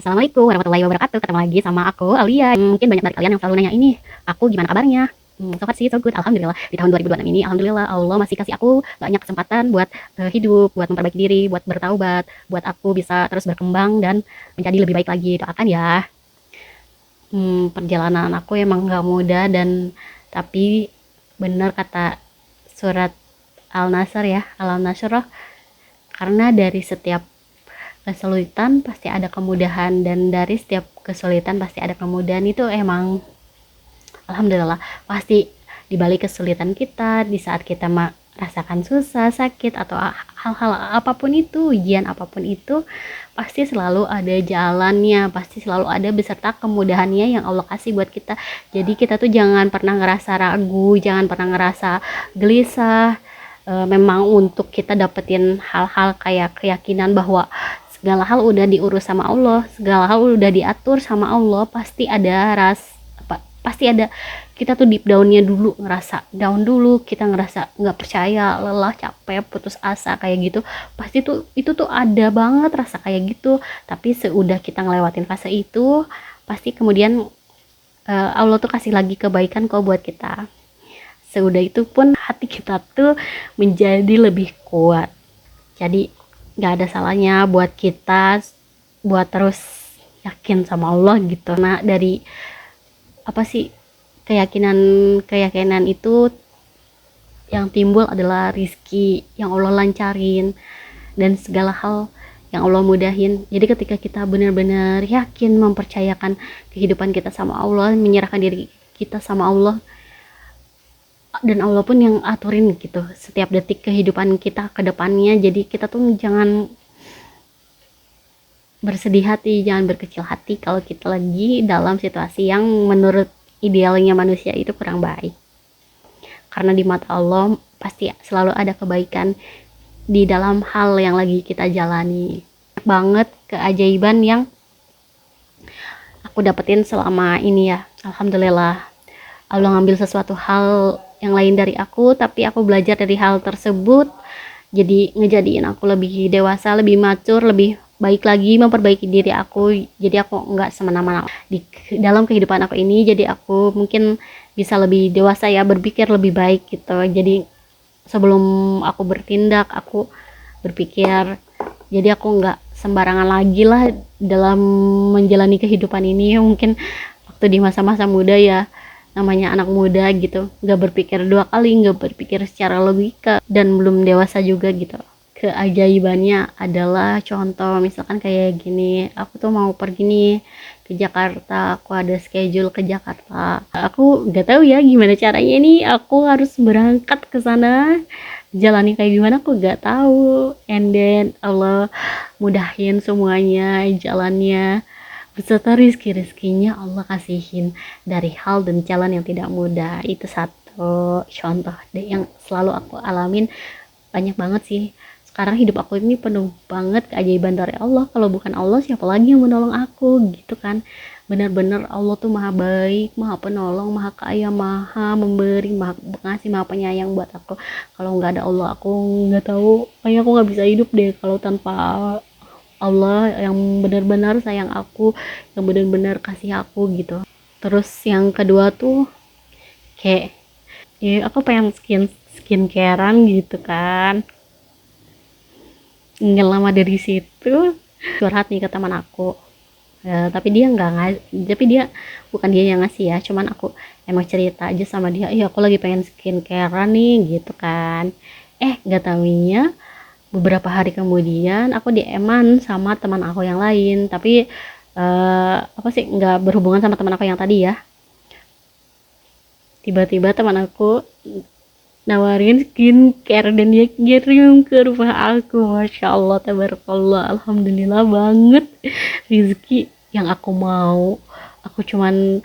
Assalamualaikum warahmatullahi wabarakatuh. Ketemu lagi sama aku, Alia. Mungkin banyak dari kalian yang selalu nanya ini, aku gimana kabarnya? So far sih so good, alhamdulillah. Di tahun 2026 ini, alhamdulillah Allah masih kasih aku banyak kesempatan buat hidup, buat memperbaiki diri, buat bertaubat, buat aku bisa terus berkembang dan menjadi lebih baik lagi. Doakan ya. Perjalanan aku emang gak mudah dan tapi bener kata surat Al-Nasr ya, Al-Nasr, karena dari setiap kesulitan pasti ada kemudahan dan dari setiap kesulitan pasti ada kemudahan. Itu emang alhamdulillah pasti di balik kesulitan kita, di saat kita merasakan susah, sakit atau hal-hal apapun itu, ujian apapun itu, pasti selalu ada jalannya, pasti selalu ada beserta kemudahannya yang Allah kasih buat kita. Jadi kita tuh jangan pernah ngerasa ragu, jangan pernah ngerasa gelisah. Memang untuk kita dapetin hal-hal kayak keyakinan bahwa segala hal udah diurus sama Allah, segala hal udah diatur sama Allah, pasti ada pasti ada, kita tuh deep downnya dulu ngerasa down dulu, kita ngerasa nggak percaya, lelah, capek, putus asa kayak gitu, pasti tuh itu tuh ada banget rasa kayak gitu. Tapi seudah kita ngelewatin fase itu, pasti kemudian Allah tuh kasih lagi kebaikan kok buat kita. Seudah itu pun hati kita tuh menjadi lebih kuat. Jadi nggak ada salahnya buat kita buat terus yakin sama Allah gitu. Nah dari apa sih, keyakinan itu yang timbul adalah rizki yang Allah lancarin dan segala hal yang Allah mudahin. Jadi ketika kita benar-benar yakin mempercayakan kehidupan kita sama Allah, menyerahkan diri kita sama Allah, dan Allah pun yang aturin gitu setiap detik kehidupan kita ke depannya. Jadi kita tuh jangan bersedih hati, jangan berkecil hati kalau kita lagi dalam situasi yang menurut idealnya manusia itu kurang baik. Karena di mata Allah pasti selalu ada kebaikan di dalam hal yang lagi kita jalani. Banyak banget keajaiban yang aku dapetin selama ini ya. Alhamdulillah Allah ngambil sesuatu hal yang lain dari aku, tapi aku belajar dari hal tersebut, jadi ngejadiin aku lebih dewasa, lebih mature, lebih baik lagi, memperbaiki diri aku. Jadi aku nggak semena-mena di dalam kehidupan aku ini, jadi aku mungkin bisa lebih dewasa ya, berpikir lebih baik gitu. Jadi sebelum aku bertindak, aku berpikir, jadi aku nggak sembarangan lagi lah dalam menjalani kehidupan ini. Mungkin waktu di masa-masa muda ya, namanya anak muda gitu, nggak berpikir dua kali, nggak berpikir secara logika, dan belum dewasa juga gitu. Keajaibannya adalah contoh misalkan kayak gini, aku tuh mau pergi nih ke Jakarta, aku ada schedule ke Jakarta, aku nggak tahu ya gimana caranya nih, aku harus berangkat ke sana, jalannya kayak gimana aku nggak tahu, and then Allah mudahin semuanya jalannya beserta rizki-rizkinya Allah kasihin dari hal dan jalan yang tidak mudah. Itu satu contoh deh yang selalu aku alamin. Banyak banget sih, sekarang hidup aku ini penuh banget keajaiban dari Allah. Kalau bukan Allah siapa lagi yang menolong aku gitu kan. Benar-benar Allah tuh maha baik, maha penolong, maha kaya, maha memberi, maha pengasih, maha penyayang buat aku. Kalau nggak ada Allah aku nggak tahu, kayaknya aku nggak bisa hidup deh kalau tanpa Allah yang benar-benar sayang aku, yang benar-benar kasih aku gitu. Terus yang kedua tuh kayak ya aku pengen skincarean gitu kan. Nggak lama dari situ curhat nih ke teman aku. Tapi dia tapi dia bukan dia yang ngasih ya, cuman aku emang cerita aja sama dia, iya aku lagi pengen skincarean nih gitu kan. Nggak tahunya beberapa hari kemudian aku DM-an sama teman aku yang lain, tapi apa sih, nggak berhubungan sama teman aku yang tadi ya. Tiba-tiba teman aku nawarin skincare dan dia kirim ke rumah aku. Masya Allah, tabarakallah, alhamdulillah banget. Rizki yang aku mau, aku cuman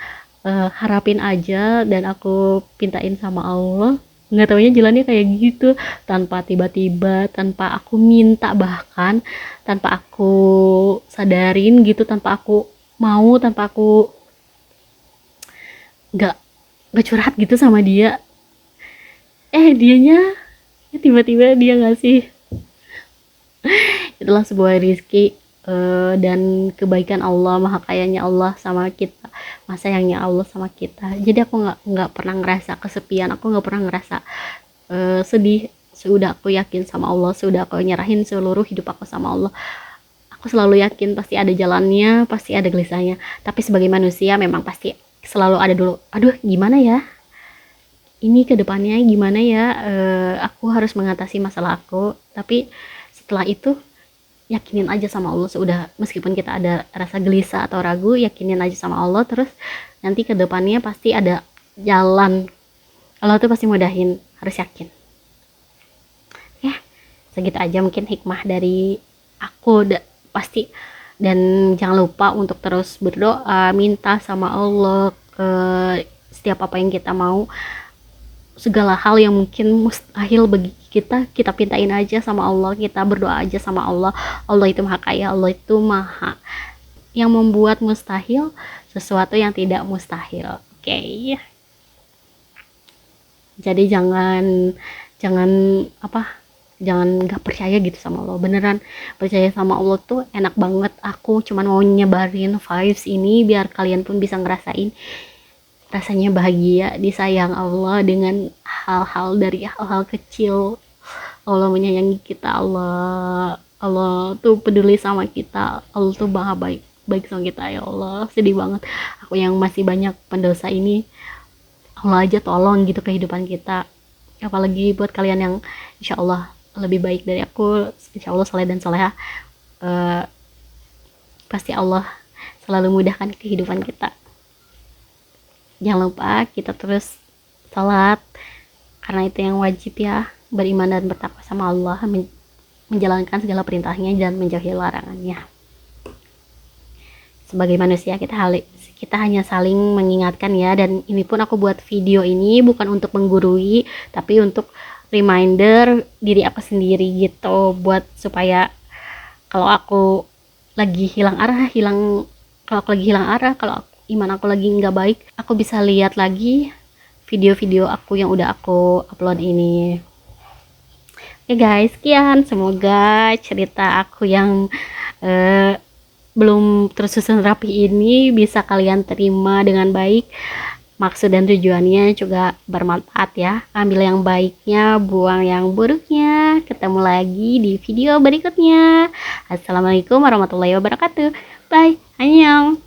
harapin aja dan aku pintain sama Allah, nggak taunya jalannya kayak gitu, tanpa tiba-tiba, tanpa aku minta, bahkan tanpa aku sadarin gitu, tanpa aku mau, tanpa aku nggak curhat gitu sama dia. Dianya tiba-tiba dia ngasih. Itulah sebuah rizki dan kebaikan Allah, maha kayanya Allah sama kita, maha sayangnya Allah sama kita. Jadi aku nggak pernah ngerasa kesepian, aku nggak pernah ngerasa sedih. Sudah aku yakin sama Allah, sudah aku nyerahin seluruh hidup aku sama Allah, aku selalu yakin pasti ada jalannya, pasti ada gelisahnya. Tapi sebagai manusia memang pasti selalu ada dulu, aduh gimana ya ini ke depannya, gimana ya, aku harus mengatasi masalah aku. Tapi setelah itu yakinin aja sama Allah, sudah meskipun kita ada rasa gelisah atau ragu, yakinin aja sama Allah, terus nanti ke depannya pasti ada jalan. Allah tuh pasti mudahin, harus yakin. Ya, segitu aja mungkin hikmah dari aku pasti. Dan jangan lupa untuk terus berdoa, minta sama Allah ke setiap apa yang kita mau, segala hal yang mungkin mustahil bagi kita, kita pintain aja sama Allah, kita berdoa aja sama Allah. Allah itu maha kaya, Allah itu maha yang membuat mustahil sesuatu yang tidak mustahil. Oke. Jadi jangan nggak percaya gitu sama Allah. Beneran percaya sama Allah tuh enak banget. Aku cuman mau nyebarin vibes ini biar kalian pun bisa ngerasain rasanya bahagia disayang Allah dengan hal-hal, dari hal-hal kecil. Allah menyayangi kita, Allah tuh peduli sama kita, Allah tuh maha baik sama kita. Ya Allah, sedih banget aku yang masih banyak pendosa ini. Allah aja tolong gitu kehidupan kita, apalagi buat kalian yang insya Allah lebih baik dari aku, insya Allah soleh dan soleha, pasti Allah selalu mudahkan kehidupan kita. Jangan lupa kita terus salat, karena itu yang wajib ya, beriman dan bertakwa sama Allah, menjalankan segala perintahnya dan menjauhi larangannya. Sebagai manusia kita hanya saling mengingatkan ya. Dan ini pun aku buat video ini bukan untuk menggurui, tapi untuk reminder diri aku sendiri gitu, buat supaya kalau aku lagi hilang arah, kalau iman aku lagi nggak baik, aku bisa lihat lagi video-video aku yang udah aku upload ini. Oke guys, sekian, semoga cerita aku yang belum tersusun rapi ini bisa kalian terima dengan baik. Maksud dan tujuannya juga bermanfaat ya. Ambil yang baiknya, buang yang buruknya. Ketemu lagi di video berikutnya. Assalamualaikum warahmatullahi wabarakatuh. Bye. Annyeong.